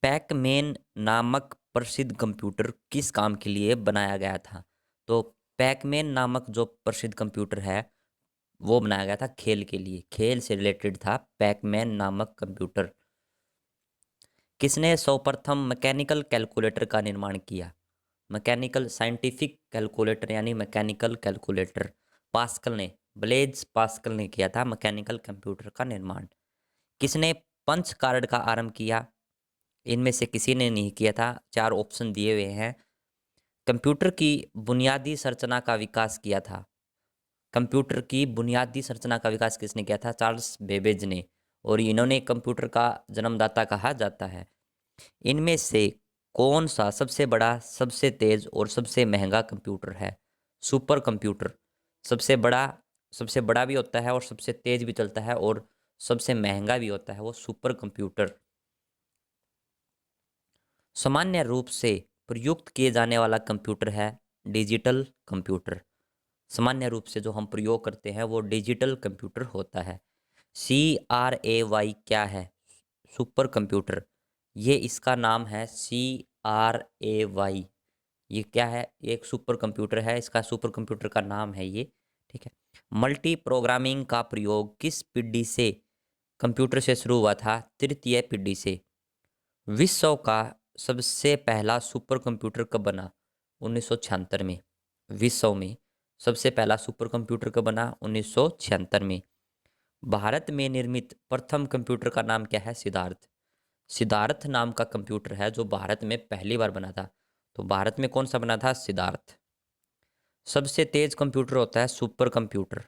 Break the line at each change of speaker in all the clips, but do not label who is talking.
Pac-Man नामक प्रसिद्ध computer किस काम के लिए बनाया गया था? तो पैकमैन नामक जो प्रसिद्ध कंप्यूटर है, वो बनाया गया था खेल के लिए। खेल से रिलेटेड था पैकमैन नामक कंप्यूटर। किसने सर्वप्रथम मैकेनिकल कैलकुलेटर का निर्माण किया? मैकेनिकल साइंटिफिक कैलकुलेटर यानी मैकेनिकल कैलकुलेटर पास्कल ने, ब्लेज पास्कल ने किया था मैकेनिकल कंप्यूटर का निर्माण। किसने पंच कार्ड का आरंभ किया? इनमें से किसी ने नहीं किया था। 4 ऑप्शन दिए हुए हैं। कंप्यूटर की बुनियादी संरचना का विकास किया था। कंप्यूटर की बुनियादी संरचना का विकास किसने किया था? चार्ल्स बेबेज ने। और इन्होंने कंप्यूटर का जन्मदाता कहा जाता है। इनमें से कौन सा सबसे बड़ा, सबसे तेज और सबसे महंगा कंप्यूटर है? Super computer. सबसे बड़ा, सबसे बड़ा भी होता है और सबसे तेज भी चलता है और सबसे महंगा भी होता है वो सुपर कंप्यूटर। सामान्य रूप से प्रयुक्त किए जाने वाला कंप्यूटर है डिजिटल कंप्यूटर। सामान्य रूप से जो हम प्रयोग करते हैं वो डिजिटल कंप्यूटर होता है। CRAY क्या है? Super computer. ये इसका नाम है CRAY। ये क्या है? ये एक सुपर कंप्यूटर है, इसका सुपर कंप्यूटर का नाम है ये। ठीक है। मल्टी प्रोग्रामिंग का प्रयोग किस पीढ़ी से कंप्यूटर से शुरू हुआ था? तृतीय पीढ़ी से। विश्व का सबसे पहला सुपर कंप्यूटर कब बना? 1976 में। विश्व में सबसे पहला सुपर कंप्यूटर कब बना? 1976 में। भारत में निर्मित प्रथम कंप्यूटर का नाम क्या है? सिद्धार्थ। सिद्धार्थ नाम का कंप्यूटर है जो भारत में पहली बार बना था। तो भारत में कौन सा बना था? सिद्धार्थ। सबसे तेज कंप्यूटर होता है सुपर कंप्यूटर।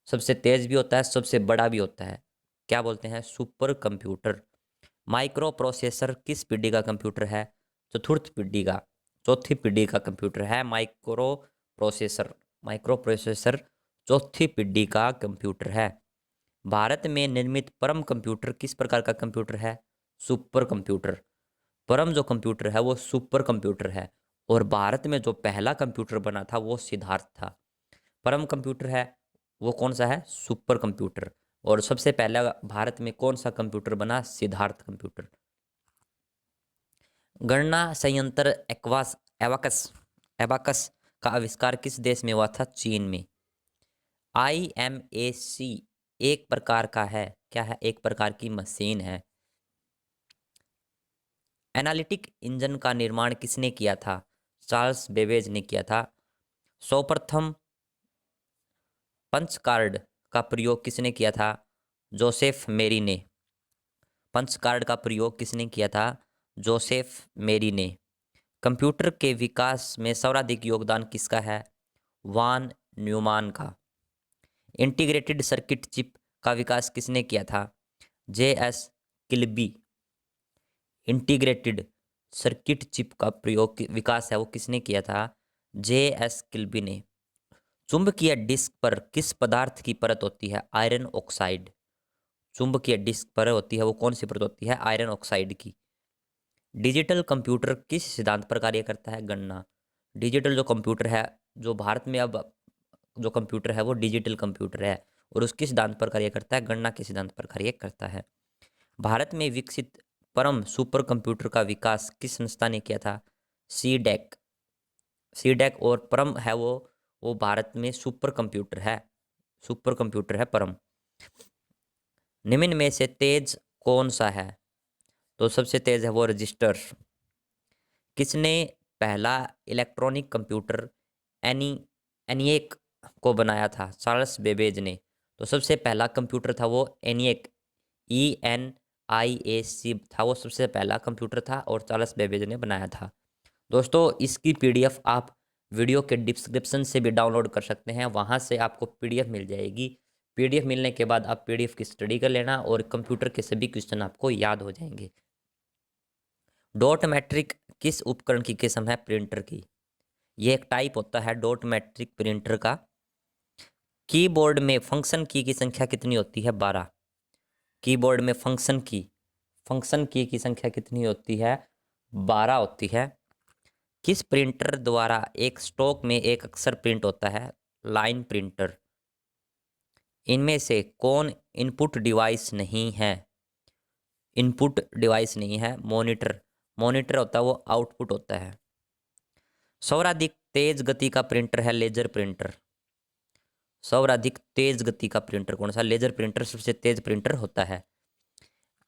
सबसे तेज भी होता है, सबसे बड़ा भी होता है। क्या बोलते हैं? Super computer. माइक्रो प्रोसेसर किस पीढ़ी का कंप्यूटर है? चतुर्थ पीढ़ी का, चौथी पीढ़ी का कंप्यूटर है माइक्रो प्रोसेसर। माइक्रो प्रोसेसर चौथी पीढ़ी का कंप्यूटर है। भारत में निर्मित परम कंप्यूटर किस प्रकार का कंप्यूटर है? Super computer. परम जो कंप्यूटर है वो सुपर कंप्यूटर है। और भारत में जो पहला कंप्यूटर बना था वो सिद्धार्थ था। परम कंप्यूटर है वो कौन सा है? Super computer. और सबसे पहला भारत में कौन सा कंप्यूटर बना? सिद्धार्थ कंप्यूटर। गणना संयंत्र एक्वास एवाकस एबाकस का आविष्कार किस देश में हुआ था? चीन में। IMAC एक प्रकार का है, क्या है? एक प्रकार की मशीन है। एनालिटिक इंजन का निर्माण किसने किया था? चार्ल्स बेबेज ने किया था। सर्वप्रथम पंच कार्ड का प्रयोग किसने किया था? जोसेफ मेरी ने। पंच कार्ड का प्रयोग किसने किया था? जोसेफ मेरी ने। कंप्यूटर के विकास में सर्वाधिक योगदान किसका है? वान न्यूमान का। इंटीग्रेटेड सर्किट चिप का विकास किसने किया था? JS Kilby. Integrated circuit chip का प्रयोग विकास है वो किसने किया था? JS किल्बी ने। चुंबकीय डिस्क पर किस पदार्थ की परत होती है? Iron oxide. चुंबकीय डिस्क पर होती है वो कौन सी परत होती है? आयरन ऑक्साइड की। डिजिटल कंप्यूटर किस सिद्धांत पर कार्य करता है? गणना। डिजिटल जो कंप्यूटर है, जो भारत में अब जो कंप्यूटर है वो डिजिटल कंप्यूटर है और उसके सिद्धांत पर कार्य करता है? गणना के सिद्धांत पर कार्य करता है। भारत में विकसित परम सुपर कंप्यूटर का विकास किस संस्था ने किया था? सीडेक। सीडेक और परम है वो भारत में सुपर कंप्यूटर है। सुपर कंप्यूटर है परम। निम्न में से तेज कौन सा है? तो सबसे तेज है वो रजिस्टर। किसने पहला इलेक्ट्रॉनिक कंप्यूटर एनी एनिएक को बनाया था? चार्ल्स बेबेज ने। तो सबसे पहला कंप्यूटर था वो एनिएक, ENIAC था, वो सबसे पहला कंप्यूटर था और चार्ल्स बेबेज ने बनाया था। दोस्तों इसकी PDF आप वीडियो के डिस्क्रिप्शन से भी डाउनलोड कर सकते हैं, वहाँ से आपको PDF मिल जाएगी। PDF मिलने के बाद आप PDF की स्टडी कर लेना और कंप्यूटर के सभी क्वेश्चन आपको याद हो जाएंगे। डॉट मैट्रिक किस उपकरण की किस्म है? प्रिंटर की। ये एक टाइप होता है डॉट मैट्रिक प्रिंटर का। कीबोर्ड में फंक्शन की संख्या कितनी होती है? 12। कीबोर्ड में फंक्शन की संख्या कितनी होती है? 12 होती है। किस प्रिंटर द्वारा एक स्टॉक में एक अक्षर प्रिंट होता है? Line printer. इनमें से कौन इनपुट डिवाइस नहीं है? इनपुट डिवाइस नहीं है, मॉनिटर। मॉनिटर होता है वो आउटपुट होता है। सर्वाधिक तेज गति का प्रिंटर है लेजर प्रिंटर। सर्वाधिक तेज गति का प्रिंटर कौन सा? लेजर प्रिंटर सबसे तेज प्रिंटर होता है।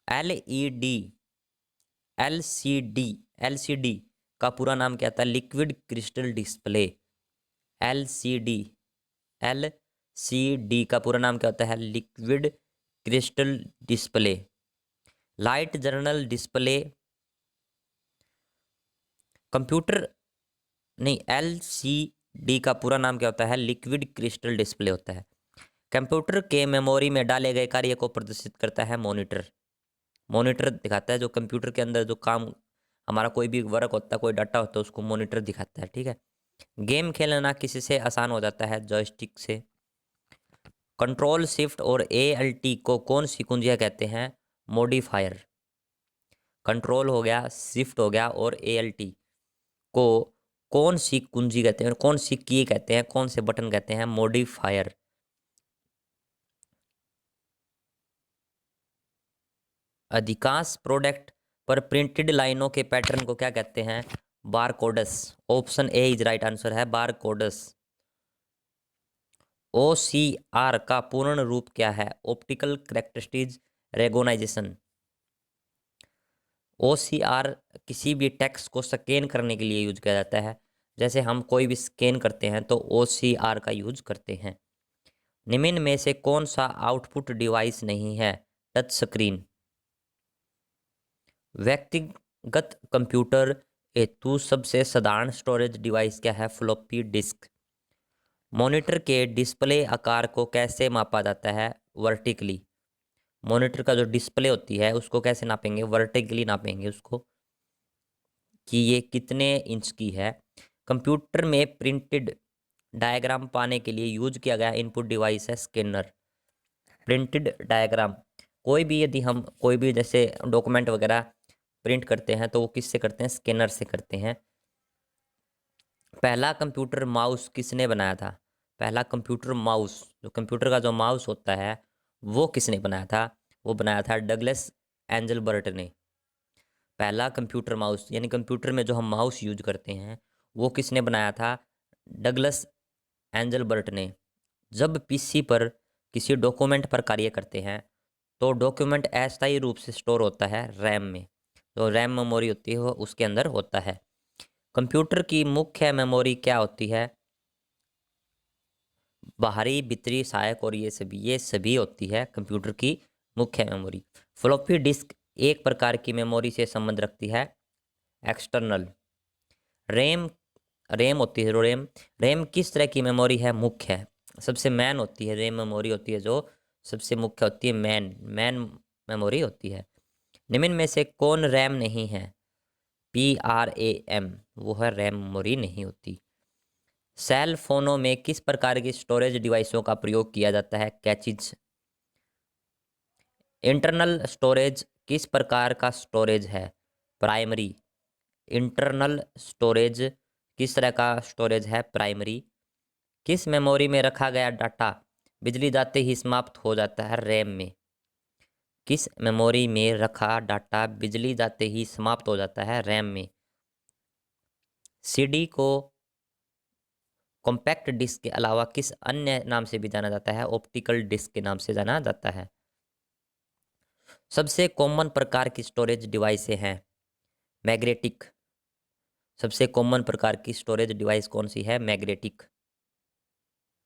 एलईडी, एलसीडी, एलसीडी का पूरा नाम क्या था? Liquid crystal display. LCD, LCD का पूरा नाम क्या होता है? Liquid crystal display. Light journal display, computer नहीं, एलसीडी का पूरा नाम क्या होता है? लिक्विड क्रिस्टल डिस्प्ले होता है। कंप्यूटर के मेमोरी में डाले गए कार्य को प्रदर्शित करता है मॉनिटर। मॉनिटर दिखाता है जो कंप्यूटर के अंदर जो काम हमारा कोई भी वर्क होता है, कोई डाटा होता है, उसको मॉनिटर दिखाता है। ठीक है। गेम खेलना किसी से आसान हो जाता है? जॉयस्टिक से। कंट्रोल शिफ्ट और ALT को कौन सी कुंजियाँ कहते हैं? मॉडिफायर। कंट्रोल हो गया, शिफ्ट हो गया और ALT को कौन सी कुंजी कहते हैं, कौन सी की कहते हैं, कौन से बटन कहते हैं? मॉडिफायर। अधिकांश प्रोडक्ट पर प्रिंटेड लाइनों के पैटर्न को क्या कहते हैं? Barcodes. Option A is right answer है, बारकोड्स। OCR का पूर्ण रूप क्या है? Optical characteristics recognition. OCR किसी भी टेक्स्ट को स्कैन करने के लिए यूज किया जाता है। जैसे हम कोई भी स्कैन करते हैं तो OCR का यूज करते हैं। निम्न में से कौन सा आउटपुट डिवाइस नहीं है? Touch screen. व्यक्तिगत कंप्यूटर हेतु सबसे साधारण स्टोरेज डिवाइस क्या है? Floppy disk. मॉनिटर के डिस्प्ले आकार को कैसे मापा जाता है? वर्टिकली। मॉनिटर का जो डिस्प्ले होती है उसको कैसे नापेंगे? वर्टिकली नापेंगे उसको कि ये कितने इंच की है। कंप्यूटर में प्रिंटेड डायग्राम पाने के लिए यूज किया गया इनपुट डिवाइस है स्कैनर। प्रिंटेड डायग्राम, कोई भी यदि हम कोई भी जैसे डॉक्यूमेंट वगैरह प्रिंट करते हैं तो वो किससे करते हैं? स्कैनर से करते हैं। पहला कंप्यूटर माउस किसने बनाया था? पहला कंप्यूटर माउस, जो कंप्यूटर का जो माउस होता है वो किसने बनाया था? वो बनाया था डगलस एंजलबर्ट ने। पहला कंप्यूटर माउस यानी कंप्यूटर में जो हम माउस यूज करते हैं वो किसने बनाया था? डगलस एंजलबर्ट ने। जब पीसी पर किसी डॉक्यूमेंट पर कार्य करते हैं तो डॉक्यूमेंट अस्थायी रूप से स्टोर होता है रैम में। तो रैम मेमोरी होती है वो उसके अंदर होता है। कंप्यूटर की मुख्य मेमोरी क्या होती है? बाहरी, भीतरी, सहायक और ये सभी होती है कंप्यूटर की मुख्य मेमोरी। फ्लॉपी डिस्क एक प्रकार की मेमोरी से संबंध रखती है, एक्सटर्नल। रैम, रैम होती है रैम। रैम किस तरह की मेमोरी है? मुख्य है, सबसे मैन होती है। रैम मेमोरी होती है जो सबसे मुख्य होती है, मैन मेमोरी होती है। निम्न में से कौन रैम नहीं है? PRAM, वो है रैम मेमोरी नहीं होती। सेल फोनों में किस प्रकार की स्टोरेज डिवाइसों का प्रयोग किया जाता है? कैचेज। इंटरनल स्टोरेज किस प्रकार का स्टोरेज है? प्राइमरी। इंटरनल स्टोरेज किस तरह का स्टोरेज है? प्राइमरी। किस मेमोरी में रखा गया डाटा बिजली जाते ही समाप्त हो जाता है? रैम में। किस मेमोरी में रखा डाटा बिजली जाते ही समाप्त हो जाता है? रैम में। CD को कॉम्पैक्ट डिस्क के अलावा किस अन्य नाम से भी जाना जाता है? ऑप्टिकल डिस्क के नाम से जाना जाता है। सबसे कॉमन प्रकार की स्टोरेज डिवाइसें हैं, मैग्नेटिक। सबसे कॉमन प्रकार की स्टोरेज डिवाइस कौन सी है? मैग्नेटिक।